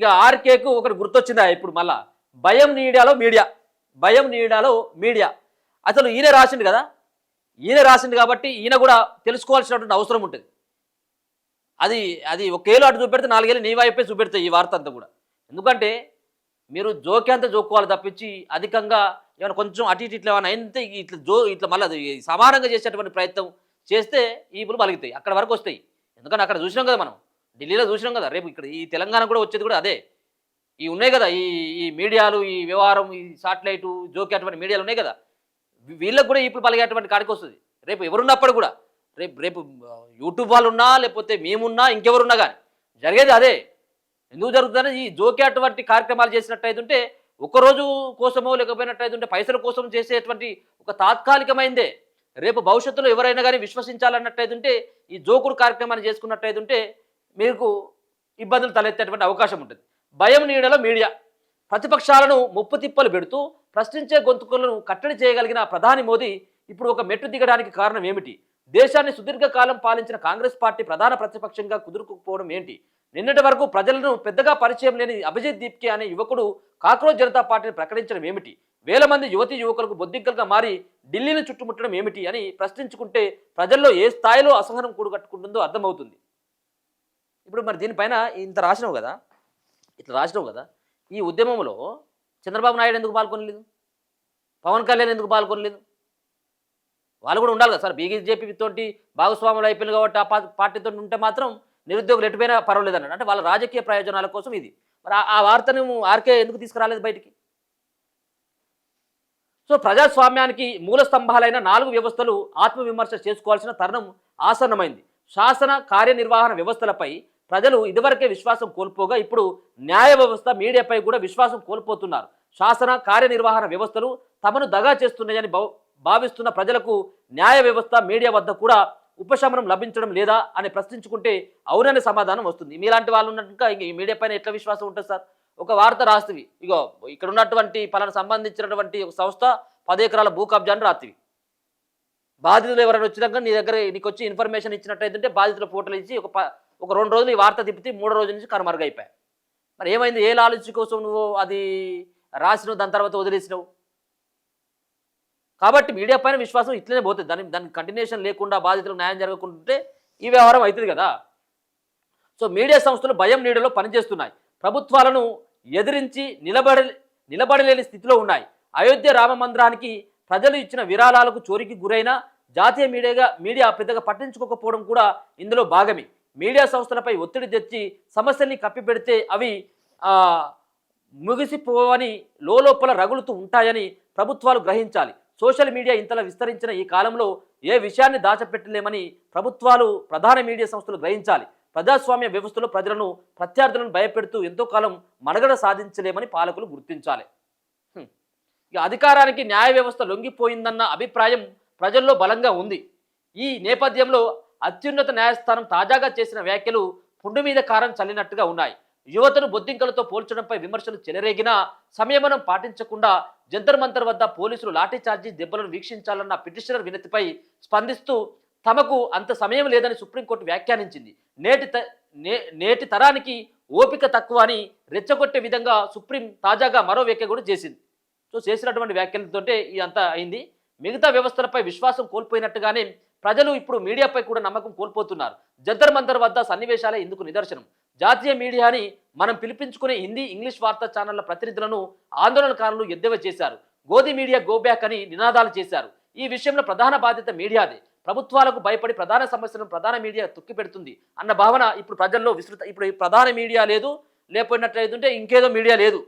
ఇక ఆర్కేకు ఒకటి గుర్తొచ్చిందా ఇప్పుడు మళ్ళా భయం నీడాలో మీడియా అసలు ఈయన రాసిండు కదా, ఈయన రాసిండు కాబట్టి ఈయన కూడా తెలుసుకోవాల్సినటువంటి అవసరం ఉంటుంది. అది అది ఒకేలో అటు చూపెడితే నాలుగేళ్ళు నీ వైపే చూపెడతాయి ఈ వార్త అంతా కూడా. ఎందుకంటే మీరు జోకేంత జోక్కోవాలి తప్పించి అధికంగా ఏమైనా కొంచెం అటు ఇటు ఇట్లా ఏమైనా అయితే ఇట్లా మళ్ళీ సమానంగా చేసేటువంటి ప్రయత్నం చేస్తే ఈపులు పలుగుతాయి, అక్కడ వరకు వస్తాయి. ఎందుకంటే అక్కడ చూసినాం కదా, మనం ఢిల్లీలో చూసినాం కదా, రేపు ఇక్కడ ఈ తెలంగాణ కూడా వచ్చేది కూడా అదే. ఈ ఉన్నాయి కదా ఈ ఈ మీడియాలు, ఈ వ్యవహారం, ఈ సాటిలైటు జోకి అటువంటి మీడియాలు ఉన్నాయి కదా, వీళ్ళకు కూడా ఇప్పుడు పలిగేటువంటి కాడికి వస్తుంది. రేపు ఎవరున్నప్పుడు కూడా రేపు యూట్యూబ్ వాళ్ళు ఉన్నా లేకపోతే మేమున్నా ఇంకెవరున్నా కానీ జరిగేది అదే. ఎందుకు జరుగుతుందని ఈ జోకి అటువంటి కార్యక్రమాలు చేసినట్టయితుంటే ఒక్కరోజు కోసమో లేకపోయినట్టయితుంటే పైసల కోసం చేసేటువంటి ఒక తాత్కాలికమైందే. రేపు భవిష్యత్తులో ఎవరైనా కానీ విశ్వసించాలన్నట్టయితుంటే ఈ జోకుడు కార్యక్రమాన్ని చేసుకున్నట్టయితుంటే మీకు ఇబ్బందులు తలెత్తేటువంటి అవకాశం ఉంటుంది. భయం నీడలో మీడియా ప్రతిపక్షాలను ముప్పు తిప్పలు పెడుతూ ప్రశ్నించే గొంతుకులను కట్టడి చేయగలిగిన ప్రధాని మోదీ ఇప్పుడు ఒక మెట్టు దిగడానికి కారణం ఏమిటి? దేశాన్ని సుదీర్ఘకాలం పాలించిన కాంగ్రెస్ పార్టీ ప్రధాన ప్రతిపక్షంగా కుదురుకుపోవడం ఏంటి? నిన్నటి వరకు ప్రజలను పెద్దగా పరిచయం లేని అభిజిత్ దీప్కే అనే యువకుడు కాక్రోచ్ జనతా పార్టీని ప్రకటించడం ఏమిటి? వేల మంది యువతీ యువకులకు బొద్దింకలుగా మారి ఢిల్లీని చుట్టుముట్టడం ఏమిటి అని ప్రశ్నించుకుంటే ప్రజల్లో ఏ స్థాయిలో అసహనం కూడగట్టుకుంటుందో అర్థమవుతుంది. ఇప్పుడు మరి దీనిపైన ఇంత రాసినావు కదా, ఇట్లా రాసినావు కదా, ఈ ఉద్యమంలో చంద్రబాబు నాయుడు ఎందుకు పాల్గొనలేదు? పవన్ కళ్యాణ్ ఎందుకు పాల్గొనలేదు? వాళ్ళు కూడా ఉండాలి కదా సార్. బీజేపీ తోటి భాగస్వాములు అయిపోయింది కాబట్టి ఆ పార్టీతో ఉంటే మాత్రం నిరుద్యోగులు ఎటుపోయినా పర్వాలేదు అన్నాడు. అంటే వాళ్ళ రాజకీయ ప్రయోజనాల కోసం ఇది. మరి ఆ వార్తను ఆర్కే ఎందుకు తీసుకురాలేదు బయటికి? సో ప్రజాస్వామ్యానికి మూల స్తంభాలైన 4 వ్యవస్థలు ఆత్మవిమర్శ చేసుకోవాల్సిన తరుణం ఆసన్నమైంది. శాసన కార్యనిర్వహణ వ్యవస్థలపై ప్రజలు ఇదివరకే విశ్వాసం కోల్పోగా ఇప్పుడు న్యాయ వ్యవస్థ, మీడియాపై కూడా విశ్వాసం కోల్పోతున్నారు. శాసన కార్యనిర్వహణ వ్యవస్థలు తమను దగా చేస్తున్నాయని భావిస్తున్న ప్రజలకు న్యాయ వ్యవస్థ, మీడియా వద్ద కూడా ఉపశమనం లభించడం లేదా అని ప్రశ్నించుకుంటే అవుననే సమాధానం వస్తుంది. మీలాంటి వాళ్ళు ఉన్నట్టుగా ఇంక ఈ మీడియా పైన ఎట్లా విశ్వాసం ఉంటుంది సార్? ఒక వార్త రాస్తవి, ఇగో ఇక్కడ ఉన్నటువంటి పలానా సంబంధించినటువంటి ఒక సంస్థ 10 ఎకరాల భూ కబ్జాని రాత్తివి, బాధితులు ఎవరైనా వచ్చినాక నీ దగ్గర నీకు వచ్చి ఇన్ఫర్మేషన్ ఇచ్చినట్టయితే బాధితుల ఫోటోలు ఇచ్చి ఒక 2 రోజులు ఈ వార్త తిప్పితే 3వ రోజు నుంచి కనుమరుగైపోయాయి. మరి ఏమైంది? ఏ లాలచి కోసం నువ్వు అది రాసినావు, దాని తర్వాత వదిలేసినావు? కాబట్టి మీడియా పైన విశ్వాసం ఇట్లనే పోతుంది. దానికి కంటిన్యూషన్ లేకుండా బాధితులకు న్యాయం జరగకుంటే ఈ వ్యవహారం అవుతుంది కదా. సో మీడియా సంస్థలు భయం నీడలో పనిచేస్తున్నాయి. ప్రభుత్వాలను ఎదిరించి నిలబడలేని స్థితిలో ఉన్నాయి. అయోధ్య రామ మందిరానికి ప్రజలు ఇచ్చిన విరాళాలకు చోరీకి గురైన జాతీయ మీడియా పెద్దగా పట్టించుకోకపోవడం కూడా ఇందులో భాగమే. మీడియా సంస్థలపై ఒత్తిడి తెచ్చి సమస్యల్ని కప్పిపెడితే అవి ముగిసిపోవని లోపల రగులుతూ ఉంటాయని ప్రభుత్వాలు గ్రహించాలి. సోషల్ మీడియా ఇంతలా విస్తరించిన ఈ కాలంలో ఏ విషయాన్ని దాచపెట్టలేమని ప్రభుత్వాలు, ప్రధాన మీడియా సంస్థలు గ్రహించాలి. ప్రజాస్వామ్య వ్యవస్థలో ప్రజలను, ప్రత్యర్థులను భయపెడుతూ ఎంతో కాలం మనుగడ సాధించలేమని పాలకులు గుర్తించాలి. ఇక అధికారానికి న్యాయ వ్యవస్థ లొంగిపోయిందన్న అభిప్రాయం ప్రజల్లో బలంగా ఉంది. ఈ నేపథ్యంలో అత్యున్నత న్యాయస్థానం తాజాగా చేసిన వ్యాఖ్యలు పుండు మీద కారం చల్లినట్టుగా ఉన్నాయి. యువతను బొద్దింకలతో పోల్చడంపై విమర్శలు చెలరేగినా సంయమనం పాటించకుండా జంతర్ మంతర్ వద్ద పోలీసులు లాఠీచార్జీ దెబ్బలను వీక్షించాలన్న పిటిషనర్ వినతిపై స్పందిస్తూ తమకు అంత సమయం లేదని సుప్రీంకోర్టు వ్యాఖ్యానించింది. నేటి తరానికి ఓపిక తక్కువ అని రెచ్చగొట్టే విధంగా సుప్రీం తాజాగా మరో వ్యాఖ్య కూడా చేసింది. సో చేసినటువంటి వ్యాఖ్యలతోటే ఇదంతా అయింది. మిగతా వ్యవస్థలపై విశ్వాసం కోల్పోయినట్టుగానే ప్రజలు ఇప్పుడు మీడియాపై కూడా నమ్మకం కోల్పోతున్నారు. జంతర్ మంతర్ వద్ద సన్నివేశాలే ఇందుకు నిదర్శనం. జాతీయ మీడియాని మనం పిలిపించుకునే హిందీ, ఇంగ్లీష్ వార్తా ఛానళ్ల ప్రతినిధులను ఆందోళనకారులు ఎద్దేవా చేశారు. గోధి మీడియా గోబ్యాక్ అని నినాదాలు చేశారు. ఈ విషయంలో ప్రధాన బాధ్యత మీడియాదే. ప్రభుత్వాలకు భయపడి ప్రధాన సమస్యలను ప్రధాన మీడియా తొక్కిపెడుతుంది అన్న భావన ఇప్పుడు ప్రజల్లో ఇప్పుడు ప్రధాన మీడియా లేదు, లేకపోయినట్లయితే ఇంకేదో మీడియా లేదు.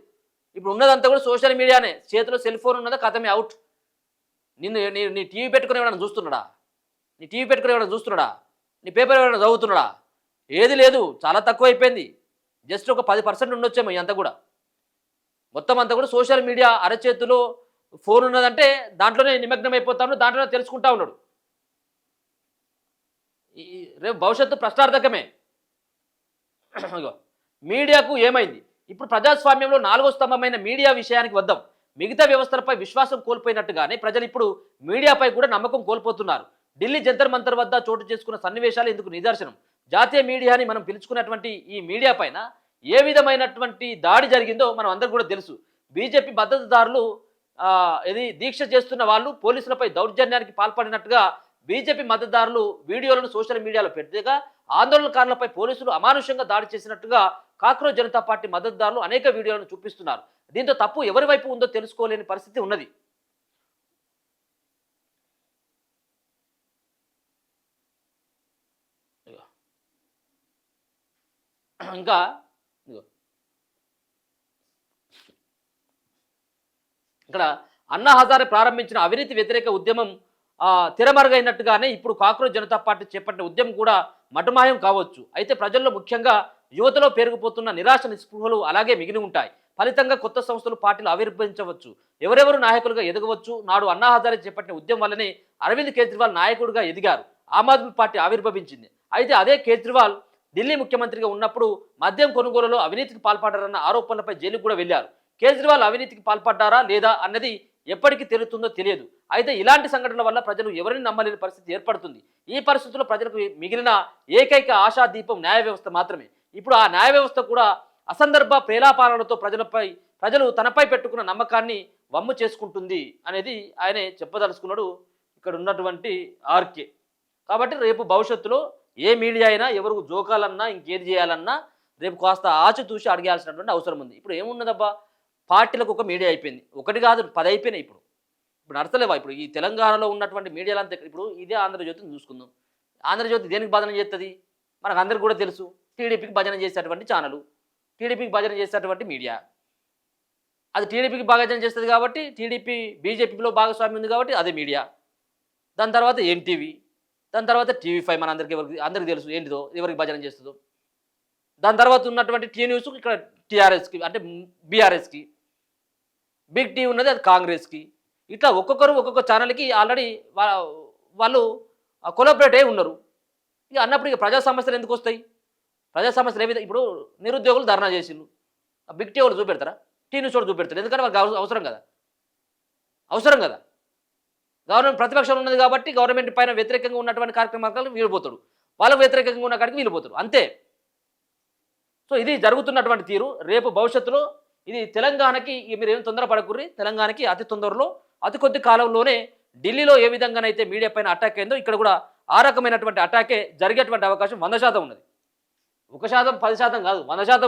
ఇప్పుడు ఉన్నదంతా కూడా సోషల్ మీడియానే. చేతిలో సెల్ ఫోన్ ఉన్నదా కథమే అవుట్. నీ టీవీ పెట్టుకుని ఎవరైనా చూస్తున్నాడా? నీ పేపర్ ఎవరైనా చదువుతున్నాడా? ఏది లేదు, చాలా తక్కువ అయిపోయింది. జస్ట్ ఒక 10% ఉండొచ్చేమో అంతా కూడా. మొత్తం అంతా కూడా సోషల్ మీడియా అరచేతిలో ఫోన్ ఉన్నదంటే దాంట్లోనే నిమగ్నం అయిపోతాను, దాంట్లోనే తెలుసుకుంటా ఉన్నాడు. రేపు భవిష్యత్తు ప్రశ్నార్థకమే. మీడియాకు ఏమైంది? ఇప్పుడు ప్రజాస్వామ్యంలో 4వ స్తంభమైన మీడియా విషయానికి వద్దాం. మిగతా వ్యవస్థలపై విశ్వాసం కోల్పోయినట్టుగానే ప్రజలు ఇప్పుడు మీడియాపై కూడా నమ్మకం కోల్పోతున్నారు. ఢిల్లీ జంతర్ మంతర్ వద్ద చోటు చేసుకున్న సన్నివేశాలు ఇందుకు నిదర్శనం. జాతీయ మీడియాని మనం పిలుచుకున్నటువంటి ఈ మీడియా పైన ఏ విధమైనటువంటి దాడి జరిగిందో మనం అందరికీ కూడా తెలుసు. బీజేపీ మద్దతుదారులు ఇది దీక్ష చేస్తున్న వాళ్ళు పోలీసులపై దౌర్జన్యానికి పాల్పడినట్టుగా బీజేపీ మద్దతుదారులు వీడియోలను సోషల్ మీడియాలో పెట్టగా ఆందోళనకారులపై పోలీసులు అమానుషంగా దాడి చేసినట్టుగా కాక్రోచ్ జనతా పార్టీ మద్దతుదారులు అనేక వీడియోలను చూపిస్తున్నారు. దీంతో తప్పు ఎవరి వైపు ఉందో తెలుసుకోలేని పరిస్థితి ఉన్నది. ఇంకా ఇక్కడ అన్నా హజారే ప్రారంభించిన అవినీతి వ్యతిరేక ఉద్యమం తెరమరుగైనట్టుగానే ఇప్పుడు కాక్రోచ్ జనతా పార్టీ చేపట్టిన ఉద్యమం కూడా మటుమాయం కావచ్చు. అయితే ప్రజల్లో ముఖ్యంగా యువతలో పెరిగిపోతున్న నిరాశ నిస్పృహలు అలాగే మిగిలి ఉంటాయి. ఫలితంగా కొత్త సంస్థలు పార్టీలు ఆవిర్భవించవచ్చు, ఎవరెవరు నాయకులుగా ఎదగవచ్చు. నాడు అన్నా హజారే చేపట్టిన ఉద్యమం వల్లనే అరవింద్ కేజ్రీవాల్ నాయకుడిగా ఎదిగారు, ఆమ్ ఆద్మీ పార్టీ ఆవిర్భవించింది. అయితే అదే కేజ్రీవాల్ ఢిల్లీ ముఖ్యమంత్రిగా ఉన్నప్పుడు మద్యం కొనుగోలులో అవినీతికి పాల్పడ్డారన్న ఆరోపణలపై జైలుకు కూడా వెళ్లారు. కేజ్రీవాల్ అవినీతికి పాల్పడ్డారా లేదా అన్నది ఎప్పటికీ తెలుస్తుందో తెలియదు. అయితే ఇలాంటి సంఘటనల వల్ల ప్రజలు ఎవరిని నమ్మలేని పరిస్థితి ఏర్పడుతుంది. ఈ పరిస్థితుల్లో ప్రజలకు మిగిలిన ఏకైక ఆశాదీపం న్యాయ వ్యవస్థ మాత్రమే. ఇప్పుడు ఆ న్యాయ వ్యవస్థ కూడా అసందర్భ ప్రేలాపాలనతో ప్రజలు తనపై పెట్టుకున్న నమ్మకాన్ని వమ్ము చేసుకుంటుంది అనేది ఆయనే చెప్పదలుచుకున్నాడు ఇక్కడ ఉన్నటువంటి ఆర్కే. కాబట్టి రేపు భవిష్యత్తులో ఏ మీడియా అయినా ఎవరు జోకాలన్నా ఇంకేది చేయాలన్నా రేపు కాస్త ఆచితూచి అడిగాల్సినటువంటి అవసరం ఉంది. ఇప్పుడు ఏమున్నదబ్బా, పార్టీలకు ఒక మీడియా అయిపోయింది, ఒకటి కాదు 10 అయిపోయినాయి. ఇప్పుడు నడతలేవా? ఇప్పుడు ఈ తెలంగాణలో ఉన్నటువంటి మీడియాలంతా ఇప్పుడు ఇదే ఆంధ్రజ్యోతిని చూసుకుందాం. ఆంధ్రజ్యోతి దేనికి భజన చేస్తుంది మనకు అందరికి కూడా తెలుసు. టీడీపీకి భజన చేసేటువంటి ఛానలు, టీడీపీకి భజన చేసేటువంటి మీడియా. అది టీడీపీకి భజన చేస్తుంది కాబట్టి టీడీపీ బీజేపీలో భాగస్వామ్యం ఉంది కాబట్టి అదే మీడియా. దాని తర్వాత ఎన్టీవీ, దాని తర్వాత టీవీ5 మన అందరికీ తెలుసు ఏంటిదో, ఎవరికి భజన చేస్తుందో. దాని తర్వాత ఉన్నటువంటి టీ న్యూస్ ఇక్కడ టీఆర్ఎస్కి అంటే బీఆర్ఎస్కి, బిగ్ టీ ఉన్నది అది కాంగ్రెస్కి. ఇట్లా ఒక్కొక్క ఛానల్కి ఆల్రెడీ వాళ్ళు కొలాబరేట్ అయి ఉన్నారు. ఇక అన్నప్పుడు ఇక ప్రజా సమస్యలు ఎందుకు వస్తాయి? ప్రజా సమస్యలు ఏవి? ఇప్పుడు నిరుద్యోగులు ధర్నా చేసిండ్రు, బిగ్ టీ వాళ్ళు చూపెడతారా? టీ న్యూస్ వాళ్ళు చూపెడతారు. ఎందుకంటే వాళ్ళకి అవసరం కదా. గవర్నమెంట్ ప్రతిపక్షంలో ఉన్నది కాబట్టి గవర్నమెంట్ పైన వ్యతిరేకంగా ఉన్నటువంటి కార్యక్రమాలకు వీలిపోతాడు, వాళ్ళకు వ్యతిరేకంగా ఉన్న కాడికి వీలిపోతాడు, అంతే. సో ఇది జరుగుతున్నటువంటి తీరు. రేపు భవిష్యత్తులో ఇది తెలంగాణకి మీరు ఏం తొందరపడకుర్రి, తెలంగాణకి అతి తొందరలో అతి కొద్ది కాలంలోనే ఢిల్లీలో ఏ విధంగానైతే మీడియా పైన అటాక్ అయిందో ఇక్కడ కూడా ఆ రకమైనటువంటి అటాకే జరిగేటువంటి అవకాశం 100% ఉన్నది. 1%, 10% కాదు, 100%